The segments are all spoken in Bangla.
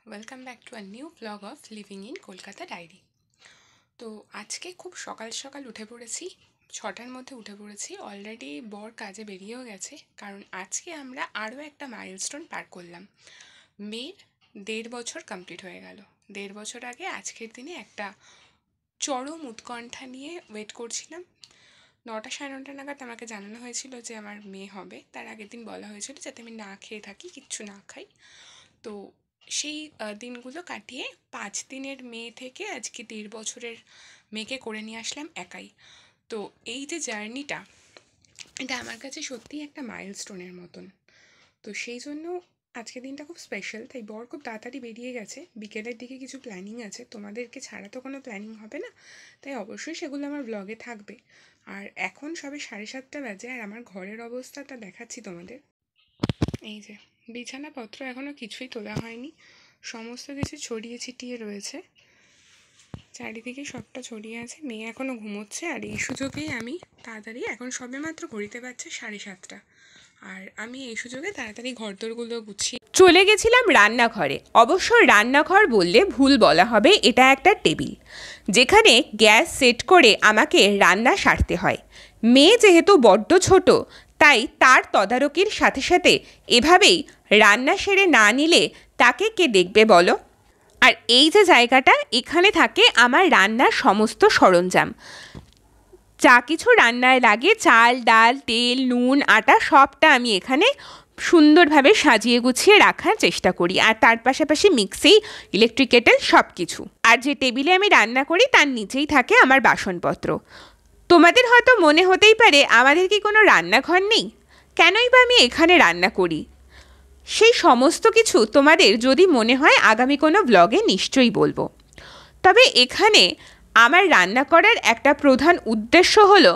Welcome back to a new blog of living in Kolkata diary. তো আজকে খুব সকাল সকাল উঠে পড়েছি, 6টার মধ্যে উঠে পড়েছি। অলরেডি বর কাজে বেরিয়েও গেছে, কারণ আজকে আমরা আরও একটা মাইলস্টোন পার করলাম। মেয়ের 1.5 বছর কমপ্লিট হয়ে গেল। 1.5 বছর আগে আজকের দিনে একটা চরম উৎকণ্ঠা নিয়ে ওয়েট করছিলাম। 9টা সাড়ে 9টা নাগাদ আমাকে জানানো হয়েছিল যে আমার মেয়ে হবে। তার আগের দিন বলা হয়েছিল যাতে আমি না খেয়ে থাকি, কিচ্ছু না খাই। তো সেই দিনগুলো কাটিয়ে 5 দিনের মেয়ে থেকে আজকে 1.5 বছরের মেয়েকে করে নিয়ে আসলাম একাই। তো এই যে জার্নিটা, এটা আমার কাছে সত্যিই একটা মাইলস্টোনের মতন। তো সেই জন্য আজকের দিনটা খুব স্পেশাল। তাই বর খুব তাড়াতাড়ি বেরিয়ে গেছে। বিকেলের দিকে কিছু প্ল্যানিং আছে, তোমাদেরকে ছাড়া তো কোনো প্ল্যানিং হবে না, তাই অবশ্যই সেগুলো আমার ব্লগে থাকবে। আর এখন সবে 7:30 বাজে, আর আমার ঘরের অবস্থাটা দেখাচ্ছি তোমাদের। এই যে বিছানাপত্র এখনও কিছুই তোলা হয়নি, সমস্ত কিছু ছড়িয়ে ছিটিয়ে রয়েছে, চারিদিকে সবটা ছড়িয়ে আছে। মেয়ে এখনও ঘুমোচ্ছে, আর এই সুযোগেই আমি তাড়াতাড়ি, এখন সবে মাত্র ঘড়িতে বাজছে 7:30, আর আমি এই সুযোগে তাড়াতাড়ি ঘরদোরগুলো গুছিয়ে চলে গেছিলাম রান্নাঘরে। অবশ্য রান্নাঘর বললে ভুল বলা হবে, এটা একটা টেবিল যেখানে গ্যাস সেট করে আমাকে রান্না সারতে হয়। মেয়ে যেহেতু বড্ড ছোট, তাই তার তদারকির সাথে সাথে এভাবেই রান্না সেরে না নিলে তাকে কে দেখবে বলো। আর এই যে জায়গাটা, এখানে থাকে আমার রান্নার সমস্ত সরঞ্জাম। যা কিছু রান্নায় লাগে, চাল, ডাল, তেল, নুন, আটা, সবটা আমি এখানে সুন্দরভাবে সাজিয়ে গুছিয়ে রাখার চেষ্টা করি। আর তার পাশাপাশি মিক্সি, ইলেকট্রিক কেটেল, সব কিছু। আর যে টেবিলে আমি রান্না করি তার নিচেই থাকে আমার বাসনপত্র। তোমাদের হয়তো মনে হতেই পারে আমাদের কি কোনো রান্নাঘর নেই, কেনই বা আমি এখানে রান্না করি। সেই সমস্ত কিছু তোমাদের যদি মনে হয় আগামী কোনো ব্লগে নিশ্চয়ই বলবো। তবে এখানে আমার রান্না করার একটা প্রধান উদ্দেশ্য হলো,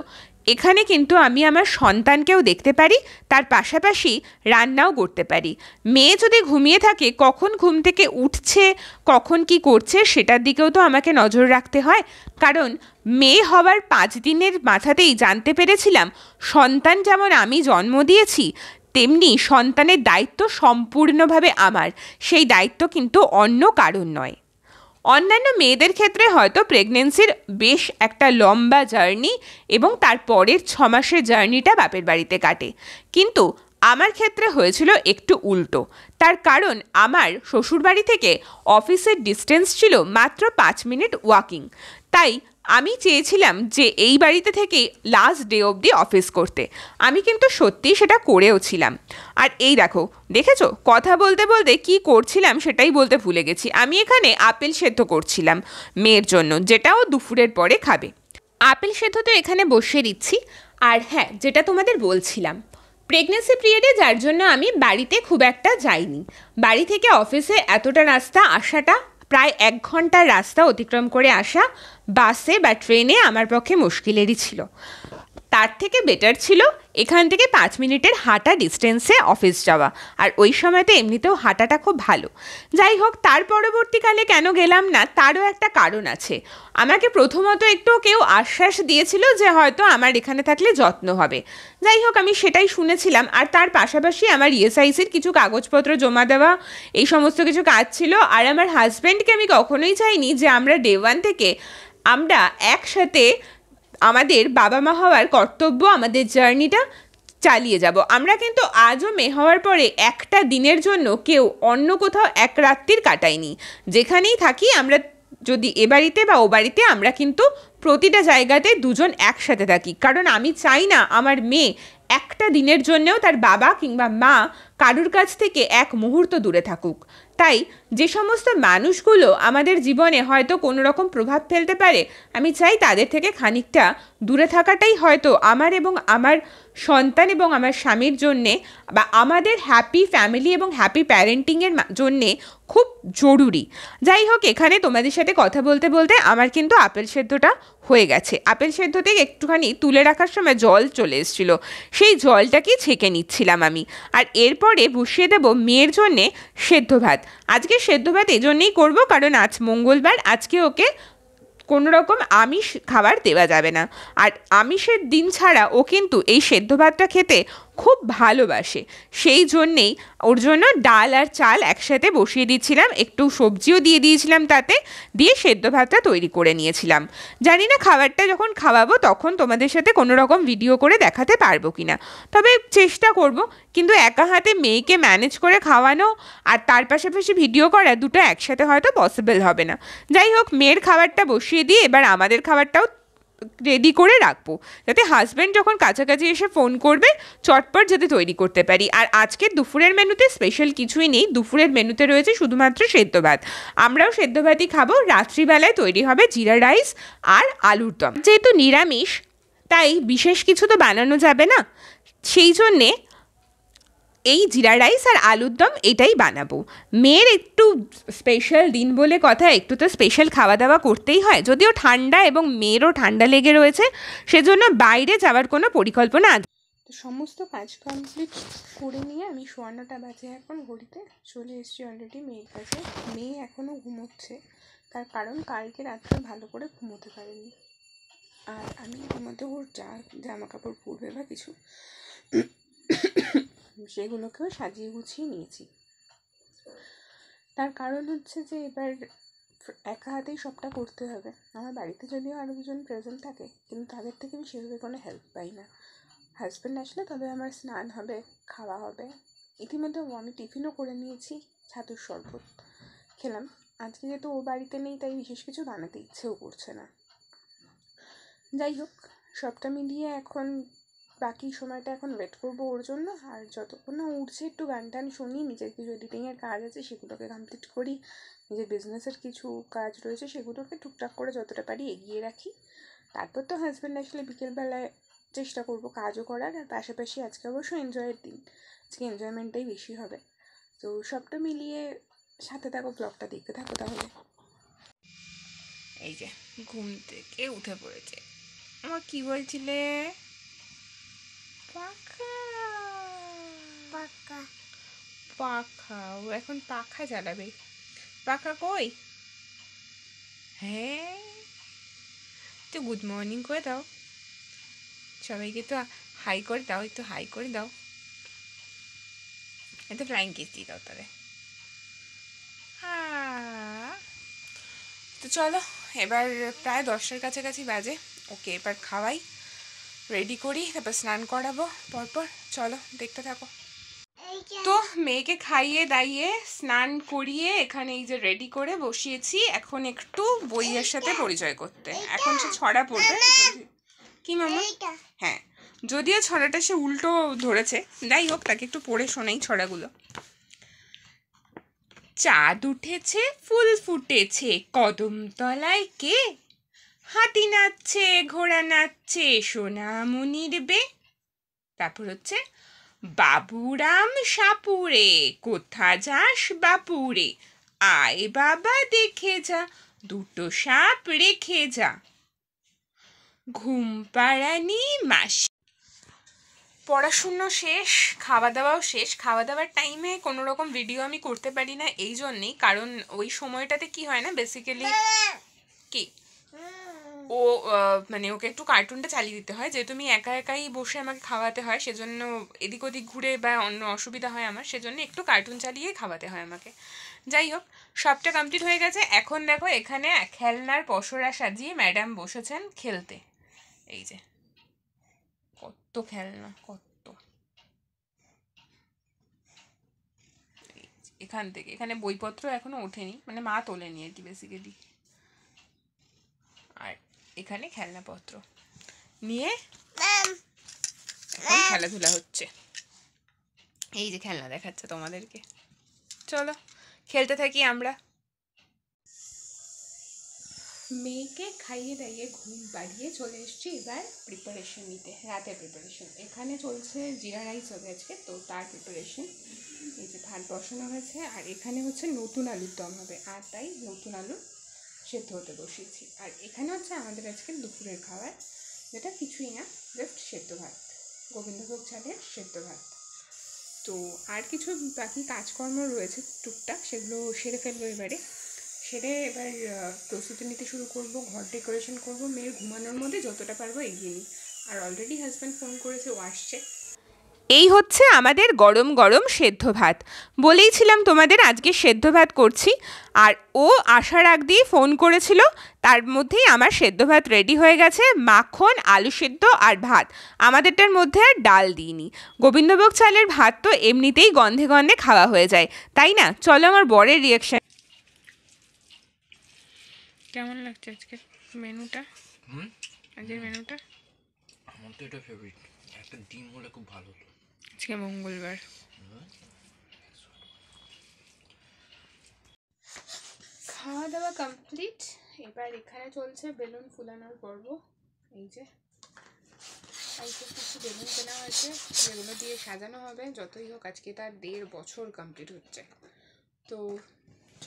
এখানে কিন্তু আমি আমার সন্তানকেও দেখতে পারি, তার পাশাপাশি রান্নাও করতে পারি। মেয়ে যদি ঘুমিয়ে থাকে, কখন ঘুম থেকে উঠছে, কখন কি করছে, সেটার দিকেও তো আমাকে নজর রাখতে হয়। কারণ মেয়ে হওয়ার 5 দিনের মাথাতেই জানতে পেরেছিলাম, সন্তান যেমন আমি জন্ম দিয়েছি, তেমনি সন্তানের দায়িত্ব সম্পূর্ণভাবে আমার। সেই দায়িত্ব কিন্তু অন্য কারণ নয়। অন্যান্য মেয়েদের ক্ষেত্রে হয়তো প্রেগনেন্সির বেশ একটা লম্বা জার্নি এবং তার পরের 6 মাসের জার্নিটা বাপের বাড়িতে কাটে, কিন্তু আমার ক্ষেত্রে হয়েছিল একটু উল্টো। তার কারণ আমার শ্বশুরবাড়ি থেকে অফিসের ডিস্টেন্স ছিল মাত্র 5 মিনিট ওয়াকিং। তাই আমি চেয়েছিলাম যে এই বাড়িতে থেকেই লাস্ট ডে অবধি অফিস করতে। আমি কিন্তু সত্যিই সেটা করেও ছিলাম। আর এই দেখো, দেখেছো, কথা বলতে বলতে কি করছিলাম সেটাই বলতে ভুলে গেছি। আমি এখানে আপেল সেদ্ধ করছিলাম মেয়ের জন্য, যেটাও দুপুরের পরে খাবে। আপেল সেদ্ধ তো এখানে বসিয়ে দিচ্ছি। আর হ্যাঁ, যেটা তোমাদের বলছিলাম, প্রেগনেন্সি পিরিয়ডে যার জন্য আমি বাড়িতে খুব একটা যাইনি। বাড়ি থেকে অফিসে এতটা রাস্তা আসাটা, প্রায় 1 ঘন্টার রাস্তা অতিক্রম করে আসা বাসে বা ট্রেনে আমার পক্ষে মুশকিলেরই ছিল। তার থেকে বেটার ছিল এখান থেকে 5 মিনিটের হাঁটা ডিস্টেন্সে অফিস যাওয়া, আর ওই সময়তে এমনিতেও হাঁটাটা খুব ভালো। যাই হোক, তার পরবর্তীকালে কেন গেলাম না তারও একটা কারণ আছে। আমাকে প্রথমত একটু কেউ আশ্বাস দিয়েছিল যে হয়তো আমার এখানে থাকলে যত্ন হবে। যাই হোক, আমি সেটাই শুনেছিলাম। আর তার পাশাপাশি আমার ইএসআইসির কিছু কাগজপত্র জমা দেওয়া, এই সমস্ত কিছু কাজ ছিল। আর আমার হাজব্যান্ডকে আমি কখনোই চাইনি যে আমরা ডে 1 থেকে আমরা একসাথে আমাদের বাবা মা হওয়ার কর্তব্য, আমাদের জার্নিটা চালিয়ে যাব। আমরা কিন্তু আজও মেয়ে হওয়ার পরে একটা দিনের জন্য কেউ অন্য কোথাও এক রাত্রির কাটাইনি। যেখানেই থাকি আমরা, যদি এ বাড়িতে বা ও বাড়িতে, আমরা কিন্তু প্রতিটা জায়গাতে দুজন একসাথে থাকি। কারণ আমি চাই না আমার মেয়ে একটা দিনের জন্যেও তার বাবা কিংবা মা কারুর কাছ থেকে এক মুহূর্ত দূরে থাকুক। তাই যে সমস্ত মানুষগুলো আমাদের জীবনে হয়তো কোনো রকম প্রভাব ফেলতে পারে, আমি চাই তাদের থেকে খানিকটা দূরে থাকাটাই হয়তো আমার এবং আমার সন্তান এবং আমার স্বামীর জন্যে, বা আমাদের হ্যাপি ফ্যামিলি এবং হ্যাপি প্যারেন্টিংয়ের জন্যে খুব জরুরি। যাই হোক, এখানে তোমাদের সাথে কথা বলতে বলতে আমার কিন্তু আপেল সেদ্ধটা হয়ে গেছে। আপেল সেদ্ধ থেকে একটুখানি তুলে রাখার সময় জল চলে এসেছিলো, সেই জলটাকে ছেঁকে নিচ্ছিলাম আমি। আর এরপরে বসিয়ে দেবো মেয়ের জন্যে সেদ্ধ ভাত। আজকে সেদ্ধ ভাত এজন্যই করবো কারণ আজ মঙ্গলবার, আজকে ওকে কোনো রকম আমিষ খাবার দেওয়া যাবে না। আর আমিষের দিন ছাড়া ও কিন্তু এই সেদ্ধ ভাতটা খেতে খুব ভালোবাসে, সেই জন্যেই ওর জন্য ডাল আর চাল একসাথে বসিয়ে দিচ্ছিলাম, একটু সবজিও দিয়ে দিয়েছিলাম তাতে, দিয়ে সেদ্ধ ভাতটা তৈরি করে নিয়েছিলাম। জানি না খাবারটা যখন খাওয়াবো তখন তোমাদের সাথে কোনো রকম ভিডিও করে দেখাতে পারবো কিনা, তবে চেষ্টা করব। কিন্তু একা হাতে মেয়েকে ম্যানেজ করে খাওয়ানো আর তার পাশাপাশি ভিডিও করা দুটো একসাথে হয়তো পসিবল হবে না। যাই হোক, মেয়ের খাবারটা বসিয়ে দিয়ে এবার আমাদের খাবারটাও রেডি করে রাখবো, যাতে হাজব্যান্ড যখন কাছাকাছি এসে ফোন করবে চটপট যাতে তৈরি করতে পারি। আর আজকে দুপুরের মেনুতে স্পেশাল কিছুই নেই, দুপুরের মেনুতে রয়েছে শুধুমাত্র সেদ্ধ ভাত। আমরাও সেদ্ধ ভাতই খাবো। রাত্রিবেলায় তৈরি হবে জিরা রাইস আর আলুর দম। যেহেতু নিরামিষ তাই বিশেষ কিছু তো বানানো যাবে না, সেই জন্যে এই জিরা রাইস আর আলুর দম এটাই বানাবো। মেয়ের একটু স্পেশাল দিন বলে কথা, একটু তো স্পেশাল খাওয়া দাওয়া করতেই হয়, যদিও ঠান্ডা এবং মেয়েরও ঠান্ডা লেগে রয়েছে, সেজন্য বাইরে যাওয়ার কোনো পরিকল্পনা আছে। তো সমস্ত কাজ কমপ্লিট করে নিয়ে আমি 9:15 বাজে এখন ঘড়িতে চলে এসেছি অলরেডি মেয়ের কাছে। মেয়ে এখনও ঘুমোচ্ছে, তার কারণ কালকে রাত্রে ভালো করে ঘুমোতে পারেনি। আর আমি ইতিমধ্যে ওর জামা কাপড় পরবে বা কিছু সেগুলোকেও সাজিয়ে গুছিয়ে নিয়েছি। তার কারণ হচ্ছে যে এবার একা হাতেই সবটা করতে হবে। আমার বাড়িতে যদিও আরও দুজন প্রেজেন্ট থাকে, কিন্তু তাদের থেকে আমি সেভাবে কোনো হেল্প পাই না। হাজব্যান্ড আসলে তবে আমার স্নান হবে, খাওয়া হবে। ইতিমধ্যে আমি টিফিনও করে নিয়েছি, ছাতুর শরবত খেলাম। আজকে যেহেতু ও বাড়িতে নেই তাই বিশেষ কিছু বানাতে ইচ্ছেও করছে না। যাই হোক, সবটা মিলিয়ে এখন বাকি সময়টা এখন ওয়েট করবো ওর জন্য। আর যতক্ষণ না উঠছে একটু গান টান শুনি, নিজের কিছু এডিটিংয়ের কাজ আছে সেগুলোকে কমপ্লিট করি, নিজের বিজনেসের কিছু কাজ রয়েছে সেগুলোকে টুকটাক করে যতটা পারি এগিয়ে রাখি। তারপর তো হাজব্যান্ড আসলে বিকেলবেলায় চেষ্টা করব কাজও করার, আর পাশাপাশি আজকে অবশ্য এনজয়ের দিন, আজকে এনজয়মেন্টটাই বেশি হবে। তো সবটা মিলিয়ে সাথে থাকো, ব্লগটা দেখতে থাকো তাহলে। এই যে ঘুম থেকে উঠে পড়েছে। আমার কি বলছিলে? পাখা পাখা পাখা, ও এখন পাখা চালাবে। পাখা কই? হ্যাঁ, তো গুড মর্নিং করে দাও সবাইকে, তো হাই করে দাও, একটু হাই করে দাও, একটু ফ্লাইং কিস দিয়ে দাও তাহলে। তো চলো, এবার প্রায় 10টার কাছাকাছি বাজে, ওকে এবার খাওয়াই, রেডি করি, তারপর স্নান করাবো পরপর। চলো দেখতে থাকো। তো মেয়েকে খাইয়ে দাইয়ে স্নান করিয়ে এখানে এই যে রেডি করে বসিয়েছি, এখন একটু বইয়ের সাথে পরিচয় করতে। এখন সে ছড়া পড়বে। কি মামা? হ্যাঁ, যদিও ছড়াটা সে উল্টো ধরেছে, যাই হোক তাকে একটু পড়ে শোনাই ছড়াগুলো। চাঁদ উঠেছে, ফুল ফুটেছে, কদম তলায় কে? হাতি নাচছে, ঘোড়া নাচছে, সোনামণির বে। তারপর হচ্ছে, বাবুরাম সাপুরে, কোথা যাস বাপুরে, আয় বাবা দেখে যা, দুটো সাপ রেখে যা। ঘুম পাড়ানি মাসি। পড়াশুনো শেষ, খাওয়া দাওয়াও শেষ। খাওয়া দাওয়ার টাইমে কোনো রকম ভিডিও আমি করতে পারি না এই জন্যেই, কারণ ওই সময়টাতে কি হয় না, বেসিক্যালি কি ও মানে ওকে একটু কার্টুনটা চালিয়ে দিতে হয়, যেহেতু আমি একা একাই বসে আমাকে খাওয়াতে হয়, সেজন্য এদিক ওদিক ঘুরে বা অন্য অসুবিধা হয় আমার, সেজন্য একটু কার্টুন চালিয়েই খাওয়াতে হয় আমাকে। যাই হোক, সবটা কমপ্লিট হয়ে গেছে। এখন দেখো এখানে খেলনার পসরা সাজিয়ে ম্যাডাম বসেছেন খেলতে। এই যে কত খেলনা, কত। এখান থেকে এখানে বইপত্র এখনো ওঠেনি, মানে মা তোলেনি আর কি বেসিক্যালি। আর এখানে খেলনাপত্র নিয়ে এখন খেলাধুলা হচ্ছে। এই যে খেলনা দেখাচ্ছে তোমাদেরকে, চলো খেলতে থাকি আমরা। মেয়েকে খাইয়ে দাইয়ে ঘুম পাড়িয়ে চলে এসেছি এবার প্রিপারেশন নিতে, রাতের প্রিপারেশন। এখানে চলছে জিরা রাইস হবে আজকে, তো তার প্রিপারেশন। এই যে ভাত বসানো হয়েছে, আর এখানে হচ্ছে নতুন আলুর দম হবে, আর তাই নতুন আলু সেদ্ধ হতে বসিয়েছি। আর এখানে হচ্ছে আমাদের আজকে দুপুরের খাবার, যেটা কিছুই না, জাস্ট সেদ্ধ ভাত, গোবিন্দভোগ চালের সেদ্ধ ভাত। তো আর কিছু বাকি কাজকর্ম রয়েছে টুকটাক, সেগুলো সেরে ফেলবো এবারে। সেরে এবার প্রস্তুতি নিতে শুরু করব, ঘর ডেকোরেশন করব, মেয়ের ঘুমানোর মধ্যে যতটা পারবো এগিয়ে নিই। আর অলরেডি হাজব্যান্ড ফোন করেছে, ও আসছে। এই হচ্ছে আমাদের গরম গরম সেদ্ধ ভাত। বলেইছিলাম তোমাদের আজকে সেদ্ধ ভাত করছি, আর ও আসার আগ দিয়ে ফোন করেছিল, তার মধ্যেই আমার সেদ্ধ ভাত রেডি হয়ে গেছে। মাখন, আলু সেদ্ধ আর ভাত। আমাদেরটার মধ্যে আর ডাল দিইনি। গোবিন্দভোগ চালের ভাত তো এমনিতেই গন্ধে গন্ধে খাওয়া হয়ে যায়, তাই না? চলো আমার বরের রিয়াকশন। কেমন লাগছে আজকের মেনুটা? আজকের মেনুটা আমার তো এটা ফেভারিট। একটা ডিম হলে খুব ভালো হতো। আজকে মঙ্গলবার। খাওয়া দাওয়া কমপ্লিট। এবার এখানে চলছে বেলুন ফুলানোর পর্ব। এই যে কিছু বেলুন কেনা হয়েছে, যেগুলো দিয়ে সাজানো হবে। যতই হোক আজকে তার 1.5 বছর কমপ্লিট হচ্ছে। তো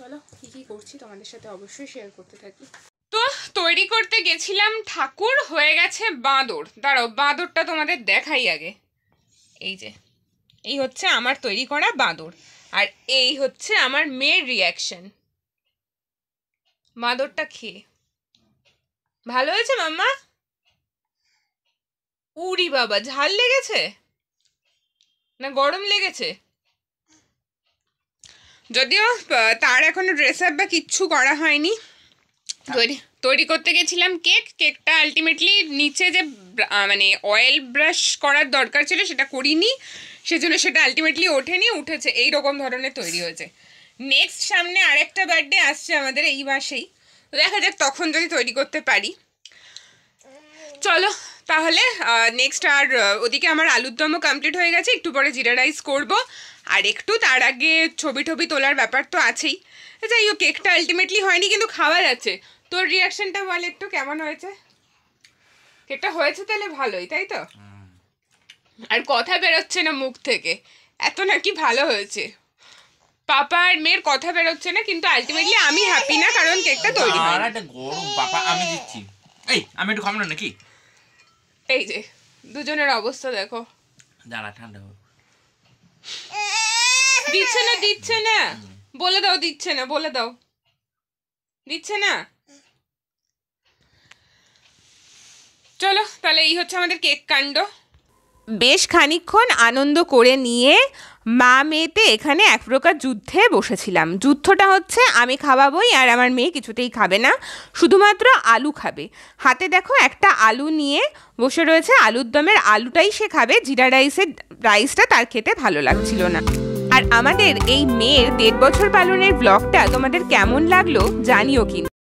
চলো কী কী করছি তোমাদের সাথে অবশ্যই শেয়ার করতে থাকি। তো তৈরি করতে গেছিলাম ঠাকুর, হয়ে গেছে বাঁদর। দাঁড়াও, বাঁদরটা তোমাদের দেখাই আগে। এই যে এই হচ্ছে আমার তৈরি করা বাঁদর, আর এই হচ্ছে আমার মেয়ের রিয়াকশন বাঁদরটা খেয়ে। ভালো হয়েছে মাম্মা? উরি বাবা, ঝাল লেগেছে না গরম লেগেছে? যদিও তার এখনো ড্রেস আপ বা কিচ্ছু করা হয়নি। তৈরি করতে গেছিলাম কেকটা আলটিমেটলি নিচে যে মানে অয়েল ব্রাশ করার দরকার ছিল সেটা করিনি, সেজন্য সেটা আলটিমেটলি ওঠেনি। উঠেছে এই রকম ধরনের তৈরি হয়েছে। নেক্সট সামনে আরেকটা বার্থডে আসছে আমাদের এই মাসেই, দেখা যাক তখন যদি তৈরি করতে পারি। চলো তাহলে নেক্সট। আর ওদিকে আমার আলুর দমও কমপ্লিট হয়ে গেছে, একটু পরে জিরা রাইস করবো। আর একটু তার আগে ছবি তোলার ব্যাপার তো আছেই। যাই হোক, কেকটা আলটিমেটলি হয়নি কিন্তু খাওয়া যাচ্ছে। তোর রিয়াকশনটা বল একটু, কেমন হয়েছে? কেকটা হয়েছে তাহলে ভালোই, তাই তো? আর কথা বেরোচ্ছে না মুখ থেকে, এত নাকি ভালো হয়েছে। পাপা আর মেয়ের কথা বেরোচ্ছে না, কিন্তু আলটিমেটলি আমি হ্যাপি না, কারণ কেকটা তৈরি হয়নি। আর একটা গরম পাপা আমি দিচ্ছি। এই আমি একটু খাবো না নাকি? এই যে দুজনের অবস্থা দেখো। দাঁড়া ঠান্ডা হোক। দিচ্ছে না বলে দাও, দিচ্ছে না বলে দাও, দিচ্ছে না। চলো তাহলে এই হচ্ছে আমাদের কেক কাণ্ড। বেশ খানিকক্ষণ আনন্দ করে নিয়ে মা মেয়েতে এখানে এক প্রকার যুদ্ধে বসেছিলাম। যুদ্ধটা হচ্ছে আমি খাওয়াবোই আর আমার মেয়ে কিছুতেই খাবে না, শুধুমাত্র আলু খাবে। হাতে দেখো একটা আলু নিয়ে বসে রয়েছে, আলুর দমের আলুটাই সে খাবে, জিরা রাইসটা তার খেতে ভালো লাগছিল না। আর আমাদের এই মেয়ের 1.5 বছর পালনের ব্লগটা তোমাদের কেমন লাগলো জানিও কিন্তু।